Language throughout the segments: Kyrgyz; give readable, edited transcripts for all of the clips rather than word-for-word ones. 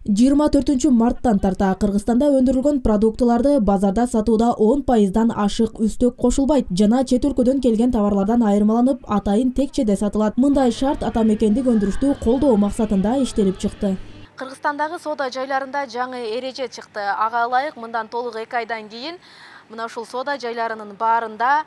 24-марттан тарта Кыргызстанда өндүрүлгөн продуктыларды базарда сатууда 10%дан ашык үстөк кошулбайт жана чет өлкөдөн келген товарлардан айырмаланып, атайын текчеде сатылат. Мындай шарт атамекендик өндүрүштү колдоо максатында иштелип чыкты. Кыргызстандагы соода жайларында жаңы эреже чыкты. Ага ылайык мындан толук 2 айдан кийин мына ушул соода жайларынын баарында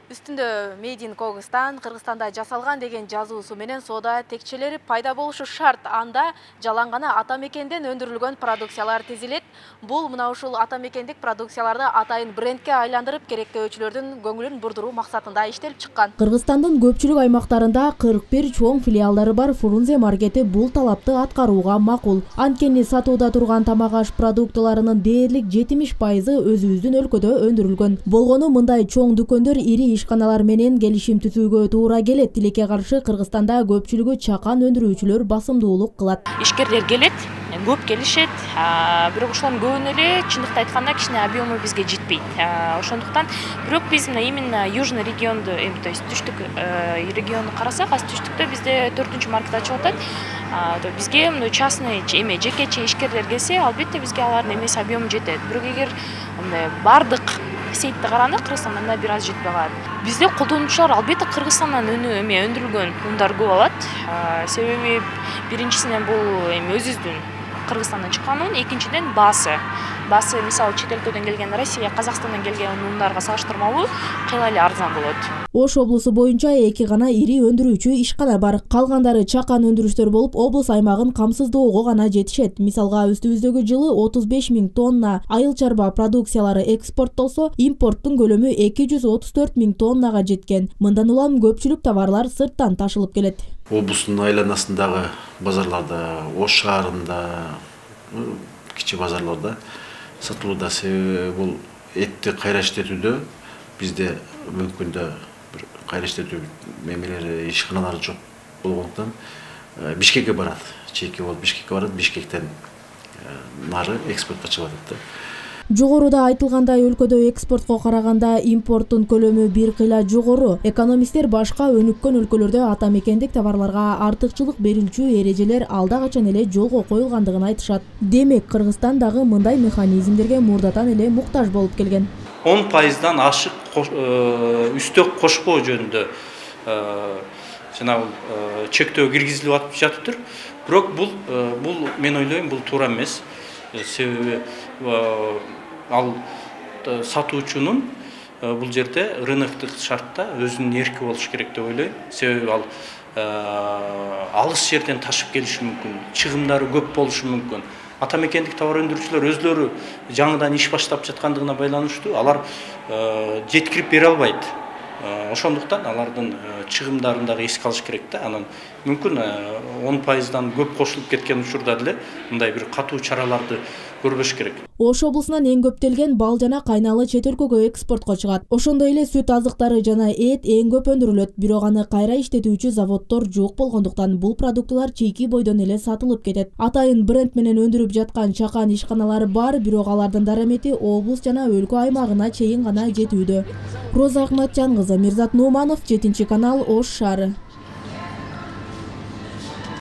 үстүндө Made in Кыргызстан, Кыргызстанда жасалган деген жазуусу менен соода текчелери пайда болушу шарт. Анда жалаң гана атамекенден өндүрүлгөн продукциялар тизилет. Бул мына ушул атамекендик продукцияларды атайын брендке айландырып, керектөөчүлөрдүн көңүлүн бурдуруу максатында иштелип чыккан. Кыргызстандын көпчүлүк аймактарында 41 чоң филиалдары бар Фрунзе маркети бул талапты аткарууга макул. Анткени сатууда турган тамак-аш продуктыларынын дээрлик 70% өзүбүздүн өлкөдө өндүрүлгөн. Болгону мындай чоң дүкөндөр ири ишканалар менен келишим түзүүгө туура келет. Тилекке каршы Кыргызстанда көпчүлүгү чакан өндүрүүчүлөр басымдуулук кылат. Ишкерлер келет, көп келишет, бирок ошонун көбүнө эле чындыкты айтканда кичине объему бизге жетпейт. Ошондуктан бирок биз именно южный регионду, то есть түштүк регионду карасак, түштүктө бизде 4-маркет ачылып атат. Бизге частный жекече ишкерлер келсе, албетте бизге алардын эмеси объему жетет. Бирок эгер бардык сейтти каранды, Кыргызстанда бир аз жетпей калат. Бизде колдонуучулар албетте Кыргызстандан өндүрүлгөн ундар көп алат. Себеби биринчисинен бул өзүбүздүн Кыргызстандан чыккан ун, экинчиден баасы. Баасы мисалы чет өлкөдөн келген Россия, Казакстандан келген ундарга салыштырмалуу кыйла эле арзан болот. Ош облусу боюнча 2 гана ири өндүрүүчү ишкана бар. Калгандары чакан өндүрүштөр болуп, облус аймагын камсыздоого гана жетишет. Мисалга үстүбүздөгү жылы 35 000 тонна айыл чарба продукциялары экспорттолсо, импорттун көлөмү 234 000 тоннага жеткен. Мындан улам көпчүлүк товарлар сырттан ташылып келет. Облустун айланасындагы базарларда, Ош шаарында, кичи базарларда сатылууда. Себеби бул этти кайра иштетүүдө бизде мүмкүн да бир кайра иштетүү мемелери, ишканалары жок болгондуктан Бишкекке барат. Чейки болуп Бишкекке барат, Бишкектен нары экспортко чыгып атат. Жогоруда айтылгандай, өлкөдө экспортко караганда импорттун көлөмү бир кыйла жогору. Экономисттер башка өнүккөн өлкөлөрдө атамекендик товарларга артыкчылык берилчү эрежелер алда качан эле жолго коюлгандыгын айтышат. Демек, Кыргызстан дагы мындай механизмдерге мурдатан эле муктаж болуп келген. 10%дан ашык үстөк кошпоо жөнүндө чектөө киргизилип жатыптыр. Бирок бул мен ойлойм, бул туура эмес. Себеби ал сатуучунун бул жерде рыноктук шартта өзүнүн эрки болуш керек деп ойлойм. Себеби ал алыс жерден ташып келиши мүмкүн, чыгымдары көп болушу мүмкүн. Атамекендик товар өндүрүүчүлөр өзлөрү жаңыдан иш баштап жаткандыгына байланыштуу алар жеткирип бере албайт. Ошондуктан алардын чыгымдарын дагы эске алыш керек да. Анан мүмкүн 10%дан көп кошулуп кеткен учурда деле мындай бир катуу чараларды көрбөш керек. Ош облусунан эң көптөлгөн бал жана кайналы чет өлкөгө экспортко чыгат. Ошондой эле сүт азыктары жана эт эң көп өндүрүлөт. Бирок аны кайра иштетүүчү заводдор жок болгондуктан бул продуктылар чийки бойдон эле сатылып кетет. Атайын бренд менен өндүрүп жаткан чакан ишканалары бар, бирок алардын дарамети облус жана өлкө аймагына чейин гана жетүүдө. Роза Акматжан кызы, Мирзат Нууманов, 7 канал, Ош шаары.